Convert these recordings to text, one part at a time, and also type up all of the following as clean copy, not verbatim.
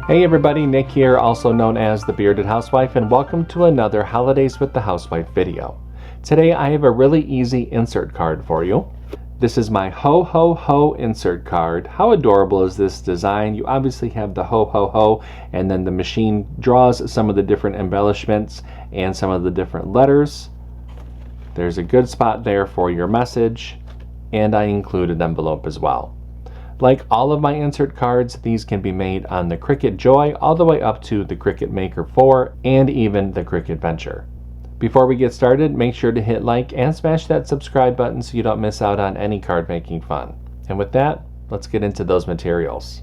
Hey everybody, Nick here, also known as the Bearded Housewife, and welcome to another Holidays with the Housewife video. Today I have a really easy insert card for you. This is my Ho Ho Ho insert card. How adorable is this design? You obviously have the Ho Ho Ho, and then the machine draws some of the different embellishments and some of the different letters. There's a good spot there for your message, and I include an envelope as well. Like all of my insert cards, these can be made on the Cricut Joy all the way up to the Cricut Maker 4 and even the Cricut Venture. Before we get started, make sure to hit like and smash that subscribe button so you don't miss out on any card making fun. And with that, let's get into those materials.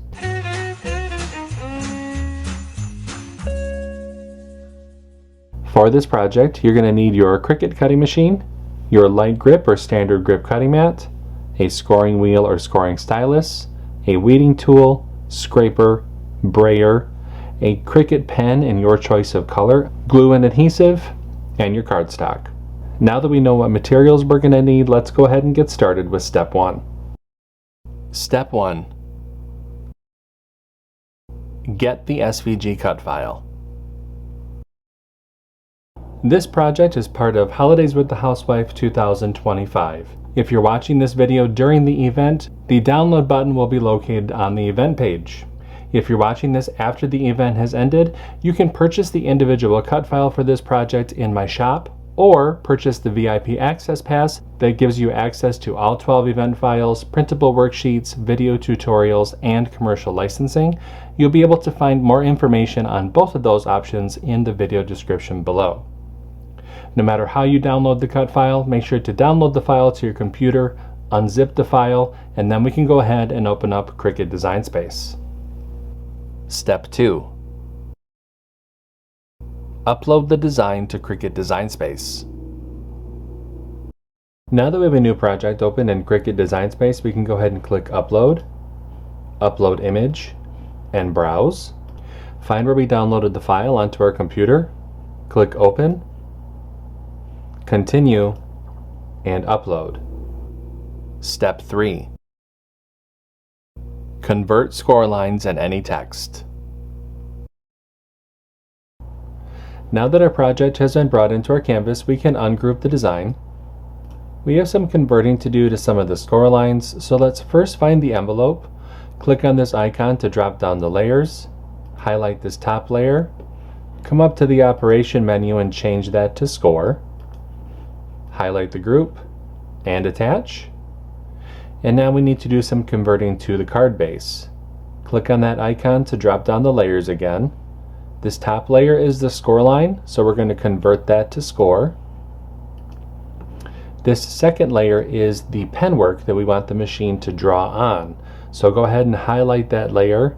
For this project, you're going to need your Cricut cutting machine, your light grip or standard grip cutting mat, a scoring wheel or scoring stylus, a weeding tool, scraper, brayer, a Cricut pen in your choice of color, glue and adhesive, and your cardstock. Now that we know what materials we're going to need, let's go ahead and get started with step 1. Step 1. Get the SVG cut file. This project is part of Holidays with the Housewife 2025. If you're watching this video during the event, the download button will be located on the event page. If you're watching this after the event has ended, you can purchase the individual cut file for this project in my shop, or purchase the VIP Access Pass that gives you access to all 12 event files, printable worksheets, video tutorials, and commercial licensing. You'll be able to find more information on both of those options in the video description below. No matter how you download the cut file, make sure to download the file to your computer, unzip the file, and then we can go ahead and open up Cricut Design Space. Step 2. Upload the design to Cricut Design Space. Now that we have a new project open in Cricut Design Space, we can go ahead and click Upload, Upload Image, and Browse. Find where we downloaded the file onto our computer, click Open, Continue, and Upload. Step 3. Convert score lines and any text. Now that our project has been brought into our canvas, we can ungroup the design. We have some converting to do to some of the score lines, so let's first find the envelope. Click on this icon to drop down the layers, highlight this top layer, come up to the operation menu and change that to score. Highlight the group and attach. And now we need to do some converting to the card base. Click on that icon to drop down the layers again. This top layer is the score line, so we're going to convert that to score. This second layer is the pen work that we want the machine to draw on. So go ahead and highlight that layer,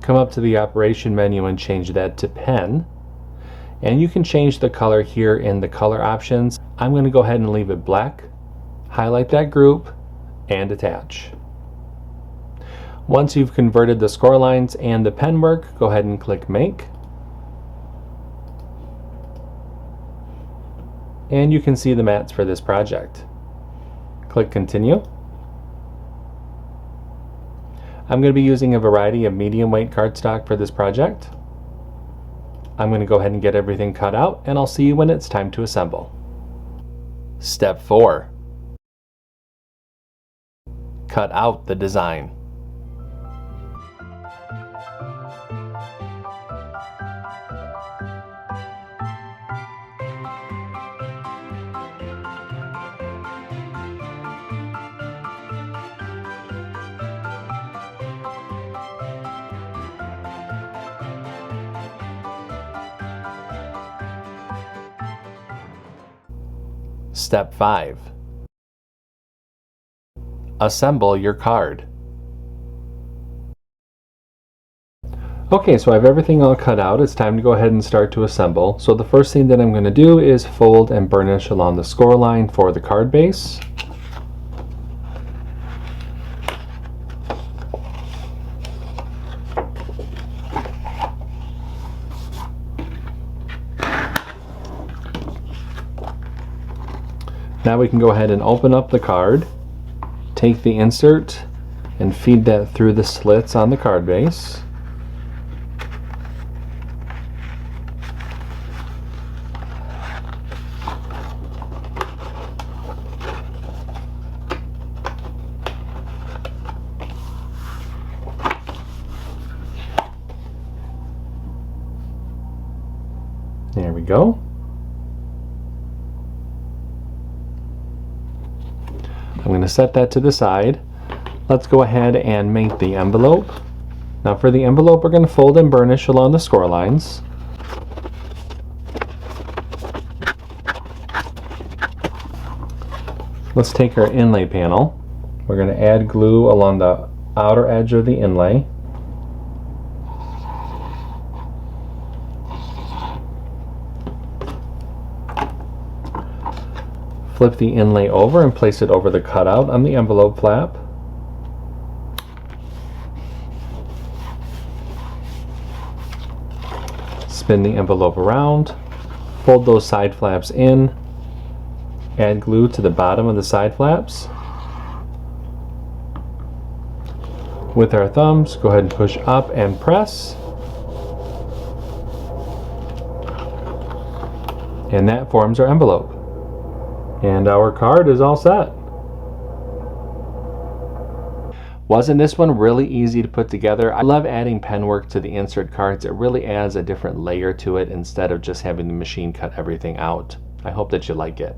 come up to the operation menu and change that to pen. And you can change the color here in the color options. I'm going to go ahead and leave it black, highlight that group, and attach. Once you've converted the score lines and the pen work, go ahead and click Make. And you can see the mats for this project. Click Continue. I'm going to be using a variety of medium weight cardstock for this project. I'm going to go ahead and get everything cut out, and I'll see you when it's time to assemble. Step 4. Cut out the design. Step 5. Assemble your card. Okay, so I have everything all cut out. It's time to go ahead and start to assemble. So the first thing that I'm going to do is fold and burnish along the score line for the card base. Now we can go ahead and open up the card, take the insert and feed that through the slits on the card base. go. I'm going to set that to the side. Let's go ahead and make the envelope. Now for the envelope, we're going to fold and burnish along the score lines. Let's take our inlay panel. We're going to add glue along the outer edge of the inlay. Flip the inlay over and place it over the cutout on the envelope flap. Spin the envelope around, fold those side flaps in, add glue to the bottom of the side flaps. With our thumbs, go ahead and push up and press. And that forms our envelope. And our card is all set. Wasn't this one really easy to put together? I love adding pen work to the insert cards. It really adds a different layer to it instead of just having the machine cut everything out. I hope that you like it.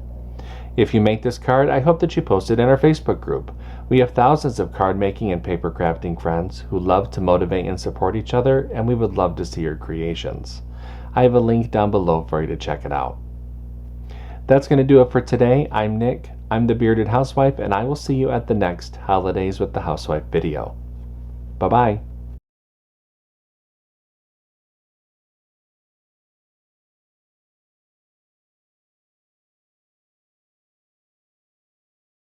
If you make this card, I hope that you post it in our Facebook group. We have thousands of card making and paper crafting friends who love to motivate and support each other, and we would love to see your creations. I have a link down below for you to check it out. That's going to do it for today. I'm Nick. I'm the Bearded Housewife, and I will see you at the next Holidays with the Housewife video. Bye-bye.